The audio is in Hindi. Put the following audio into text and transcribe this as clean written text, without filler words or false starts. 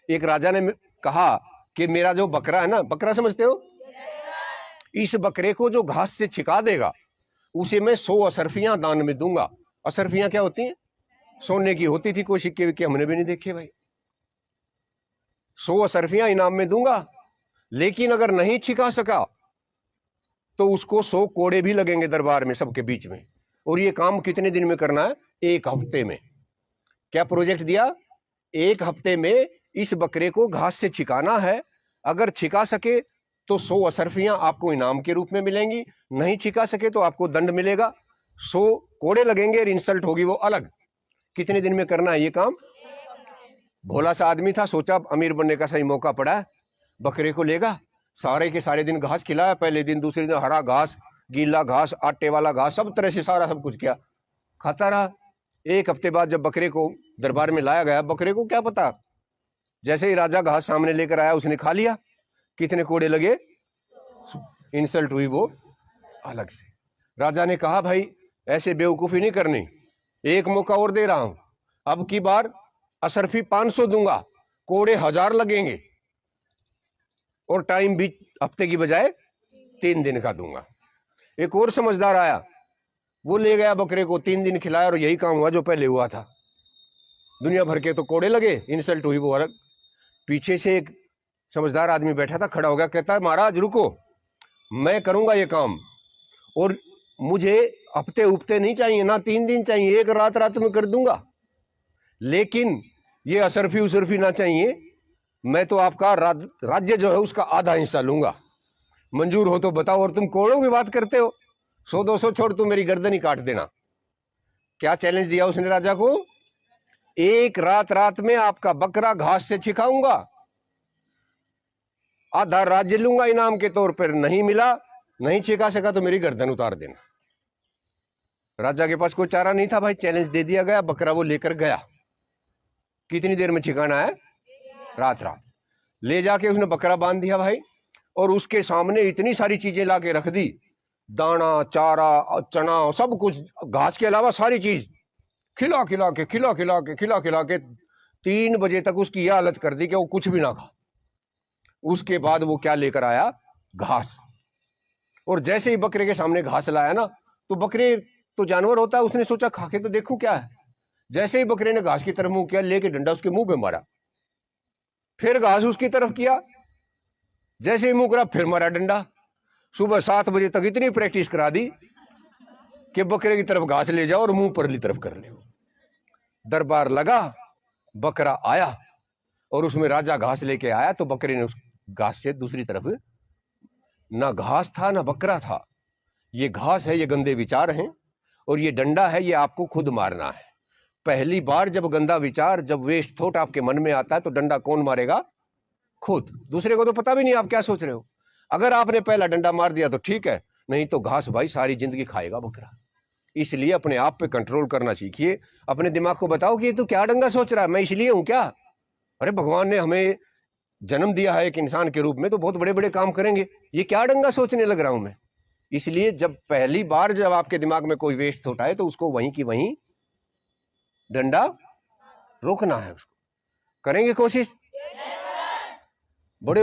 एक राजा ने कहा कि मेरा जो बकरा है ना, बकरा समझते हो, इस बकरे को जो घास से छिका देगा उसे मैं 100 अशर्फियां दान में दूंगा। अशर्फियां क्या होती हैं? सोने की होती थी, कोई सिक्के विक्के हमने भी नहीं देखे भाई। 100 अशर्फियां इनाम में दूंगा, लेकिन अगर नहीं छिका सका तो उसको 100 कोड़े भी लगेंगे दरबार में सबके बीच में। और ये काम कितने दिन में करना है? 1 हफ्ते में। क्या प्रोजेक्ट दिया? 1 हफ्ते में इस बकरे को घास से छिकाना है। अगर छिका सके तो 100 अशर्फियां आपको इनाम के रूप में मिलेंगी, नहीं छिका सके तो आपको दंड मिलेगा, 100 कोड़े लगेंगे और इंसल्ट होगी वो अलग। कितने दिन में करना है ये काम? भोला सा आदमी था, सोचा अमीर बनने का सही मौका पड़ा है, बकरे को लेगा, सारे के सारे दिन घास खिलाया, पहले दिन दूसरे दिन हरा घास, गीला घास, आटे वाला घास, सब तरह से सारा सब कुछ किया, खाता रहा। 1 हफ्ते बाद जब बकरे को दरबार में लाया गया, बकरे को क्या पता, जैसे ही राजा घास सामने लेकर आया उसने खा लिया। कितने कोड़े लगे? इंसल्ट हुई वो अलग से। राजा ने कहा भाई ऐसे बेवकूफी नहीं करनी, एक मौका और दे रहा हूं, अब की बार अशर्फी 500 दूंगा, कोड़े 1000 लगेंगे और टाइम भी हफ्ते की बजाय 3 दिन का दूंगा। एक और समझदार आया, वो ले गया बकरे को, 3 दिन खिलाया और यही काम हुआ जो पहले हुआ था। दुनिया भर के तो कोड़े लगे, इंसल्ट हुई वो अलग। पीछे से एक समझदार आदमी बैठा था, खड़ा हो गया, कहता है महाराज रुको, मैं करूंगा ये काम, और मुझे हफ्ते उपते नहीं चाहिए, ना 3 दिन चाहिए, 1 रात में कर दूंगा, लेकिन ये अशर्फी उसर्फी ना चाहिए। मैं तो आपका राज्य जो है उसका आधा हिस्सा लूंगा, मंजूर हो तो बताओ। और तुम कोड़ों की बात करते हो, 100-200 छोड़, तुम मेरी गर्दन ही काट देना। क्या चैलेंज दिया उसने राजा को? 1 रात में आपका बकरा घास से छिकाऊंगा, आधा राज्य लूंगा इनाम के तौर पर, नहीं मिला, नहीं छिका सका तो मेरी गर्दन उतार देना। राजा के पास कोई चारा नहीं था भाई, चैलेंज दे दिया गया, बकरा वो लेकर गया। कितनी देर में छिकाना है? रात ले जाके उसने बकरा बांध दिया भाई, और उसके सामने इतनी सारी चीजें लाके रख दी, दाना, चारा, चना, सब कुछ, घास के अलावा सारी चीज खिला खिला के 3 बजे तक उसकी यह हालत कर दी कि वो कुछ भी ना खा। उसके बाद वो क्या लेकर आया? घास। और जैसे ही बकरे के सामने घास लाया ना, तो बकरे तो जानवर होता है, उसने सोचा खा के तो देखूं क्या है। जैसे ही बकरे ने घास की तरफ मुंह किया, लेके डंडा उसके मुंह पे मारा, फिर घास उसकी तरफ किया, जैसे ही मुंह करा फिर मारा डंडा। सुबह 7 बजे तक इतनी प्रैक्टिस करा दी कि बकरे की तरफ घास ले जाओ और मुंह परली तरफ कर ले। दरबार लगा, बकरा आया और उसमें राजा घास लेके आया, तो बकरे ने उस घास से दूसरी तरफ, ना घास था ना बकरा था। ये घास है, ये गंदे विचार हैं, और ये डंडा है, ये आपको खुद मारना है। पहली बार जब गंदा विचार, जब वेस्ट थॉट आपके मन में आता है, तो डंडा कौन मारेगा? खुद। दूसरे को तो पता भी नहीं आप क्या सोच रहे हो। अगर आपने पहला डंडा मार दिया तो ठीक है, नहीं तो घास भाई सारी जिंदगी खाएगा बकरा। इसलिए अपने आप पे कंट्रोल करना सीखिए। अपने दिमाग को बताओ कि ये तो क्या डंगा सोच रहा है, मैं इसलिए हूं क्या? अरे भगवान ने हमें जन्म दिया है एक इंसान के रूप में, तो बहुत बड़े बड़े काम करेंगे, ये क्या डंगा सोचने लग रहा हूं मैं। इसलिए जब पहली बार जब आपके दिमाग में कोई वेस्ट थॉट आए, तो उसको वहीं की वहीं डंडा रोकना है। उसको करेंगे कोशिश? बड़े